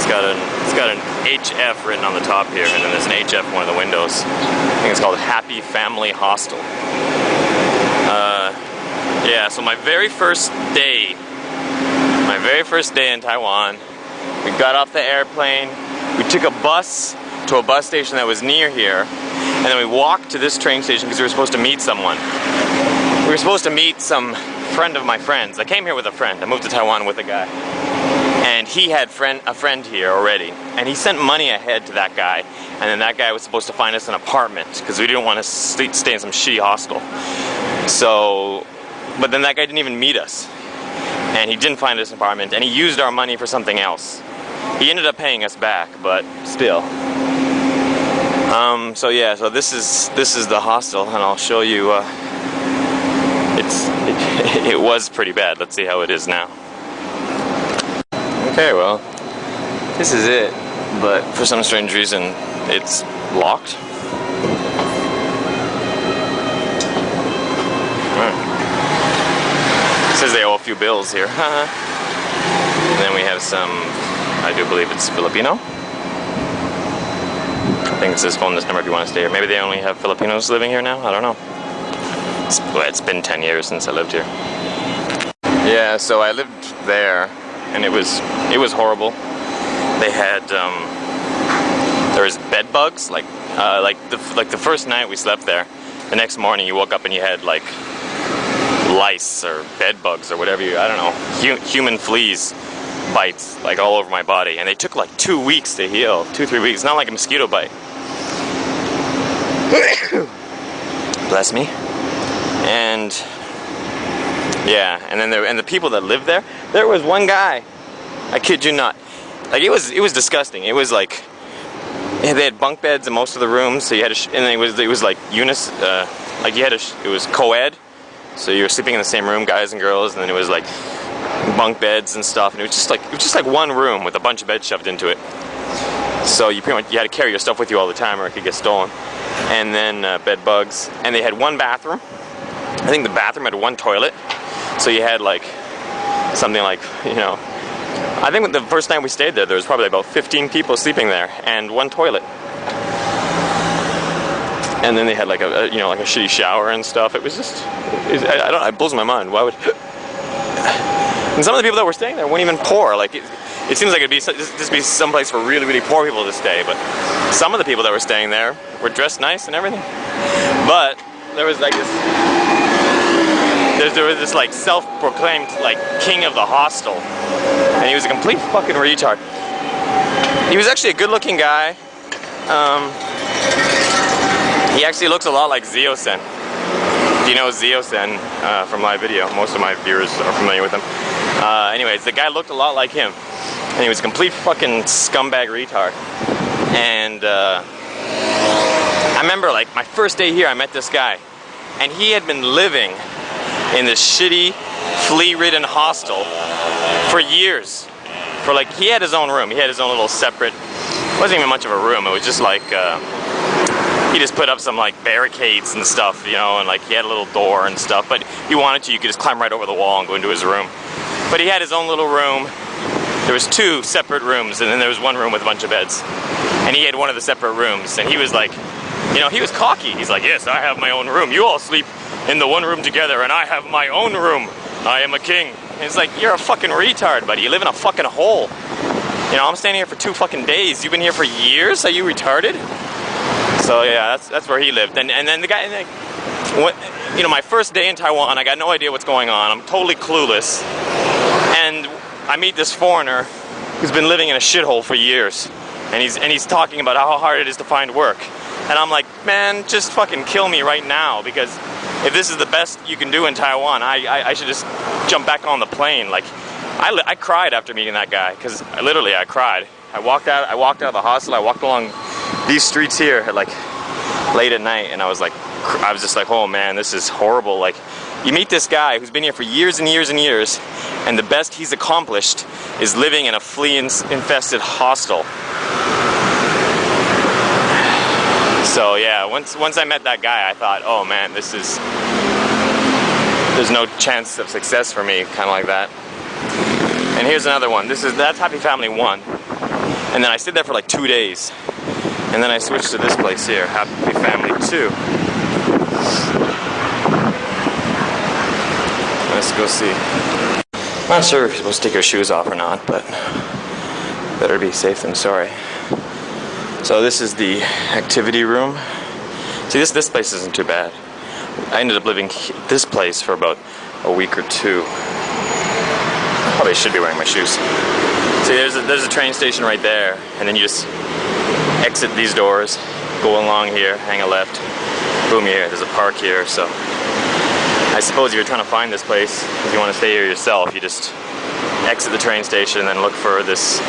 It's got an HF written on the top here, and then there's an HF in one of the windows. I think it's called Happy Family Hostel. Yeah, so my very first day in Taiwan, we got off the airplane, we took a bus to a bus station that was near here, and then we walked to this train station because we were supposed to meet someone. We were supposed to meet some friend of my friends. I came here with a friend. I moved to Taiwan with a guy. And he had a friend here already. And he sent money ahead to that guy. And then that guy was supposed to find us an apartment because we didn't want to stay in some shitty hostel. So, but then that guy didn't even meet us. And he didn't find us an apartment. And he used our money for something else. He ended up paying us back, but still. So yeah, so this is the hostel, and I'll show you. It was pretty bad. Let's see how it is now. Okay, well, this is it, but for some strange reason, it's locked. It says they owe a few bills here. And then we have some, I do believe it's Filipino. I think it says phone this number if you want to stay here. Maybe they only have Filipinos living here now? I don't know. It's been 10 years since I lived here. Yeah, so I lived there, and it was horrible. They had there was bed bugs, like the first night we slept there. The next morning you woke up and you had like lice or bed bugs or whatever I don't know, human fleas bites like all over my body, and they took like 2 weeks to heal, 2-3 weeks. Not like a mosquito bite. Bless me. And yeah, and then the people that lived there was one guy, I kid you not, like it was disgusting. It was like they had bunk beds in most of the rooms, so you had and it was like like it was co-ed, so you were sleeping in the same room, guys and girls, and then it was like bunk beds and stuff, and it was just like one room with a bunch of beds shoved into it. So you pretty much had to carry your stuff with you all the time, or it could get stolen. And then bed bugs, and they had one bathroom. I think the bathroom had one toilet, so you had like something like, you know, I think the first time we stayed there was probably about 15 people sleeping there, and one toilet. And then they had like a shitty shower and stuff. It was just, it blows my mind. Why would? And some of the people that were staying there weren't even poor. Like it seems like it'd be just be someplace for really, really poor people to stay. But some of the people that were staying there were dressed nice and everything. But there was like this like self-proclaimed like king of the hostel, and he was a complete fucking retard. He was actually a good-looking guy. He actually looks a lot like Zio-sen. If you know Zio-sen from live video, most of my viewers are familiar with him. Anyways, the guy looked a lot like him, and he was a complete fucking scumbag retard. And I remember like my first day here, I met this guy, and he had been living in this shitty, flea-ridden hostel for years. He had his own room. He had his own little separate, it wasn't even much of a room. It was just like, he just put up some like barricades and stuff, you know, and like he had a little door and stuff, but if you wanted to, you could just climb right over the wall and go into his room. But he had his own little room. There was 2 separate rooms, and then there was one room with a bunch of beds. And he had one of the separate rooms, and he was like, you know, he was cocky. He's like, yes, I have my own room. You all sleep in the one room together, and I have my own room. I am a king. And it's like, you're a fucking retard, buddy. You live in a fucking hole. You know, I'm staying here for 2 fucking days. You've been here for years? Are you retarded? So yeah, that's where he lived. And then the guy, you know, my first day in Taiwan, I got no idea what's going on. I'm totally clueless. And I meet this foreigner who's been living in a shithole for years. And he's talking about how hard it is to find work. And I'm like, man, just fucking kill me right now, because if this is the best you can do in Taiwan, I should just jump back on the plane. Like, I cried after meeting that guy, because I cried. I walked out of the hostel. I walked along these streets here at like late at night, and I was just like, oh man, this is horrible. Like, you meet this guy who's been here for years and years and years, and the best he's accomplished is living in a flea-infested hostel. So yeah, once I met that guy, I thought, oh man, there's no chance of success for me, kind of like that. And here's another one. That's Happy Family 1. And then I stayed there for like 2 days. And then I switched to this place here, Happy Family 2. Let's go see. I'm not sure if you're supposed to take your shoes off or not, but better be safe than sorry. So this is the activity room. See, this place isn't too bad. I ended up living this place for about a week or two. Probably should be wearing my shoes. See, there's a train station right there, and then you just exit these doors, go along here, hang a left, boom, you're here. There's a park here, so I suppose if you're trying to find this place, if you want to stay here yourself, you just exit the train station and then look for this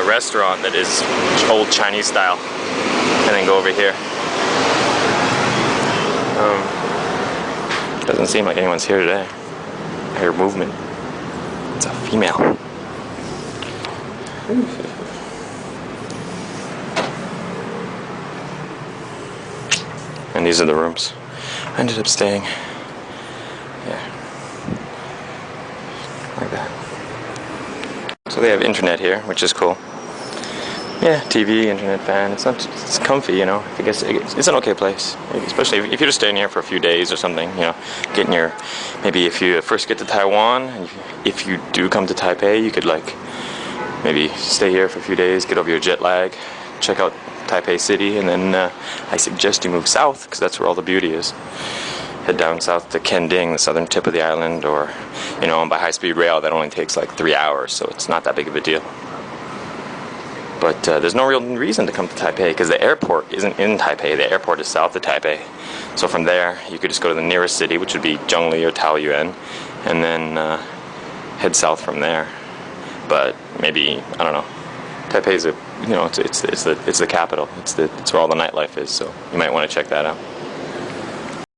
restaurant that is old Chinese style, and then go over here. Doesn't seem like anyone's here today. I hear movement. It's a female. And these are the rooms I ended up staying. Yeah. Like that. So they have internet here, which is cool. Yeah, TV, internet, fan. It's comfy, you know. I guess it's an okay place, especially if you're just staying here for a few days or something. You know, getting your, maybe if you first get to Taiwan, and if you do come to Taipei, you could like maybe stay here for a few days, get over your jet lag, check out Taipei City, and then I suggest you move south because that's where all the beauty is. Head down south to Kending, the southern tip of the island, or you know, by high-speed rail that only takes like 3 hours, so it's not that big of a deal. But there's no real reason to come to Taipei because the airport isn't in Taipei. The airport is south of Taipei. So from there, you could just go to the nearest city, which would be Zhongli or Taoyuan, and then head south from there. But maybe, I don't know. Taipei's it's the capital. It's where all the nightlife is. So you might want to check that out.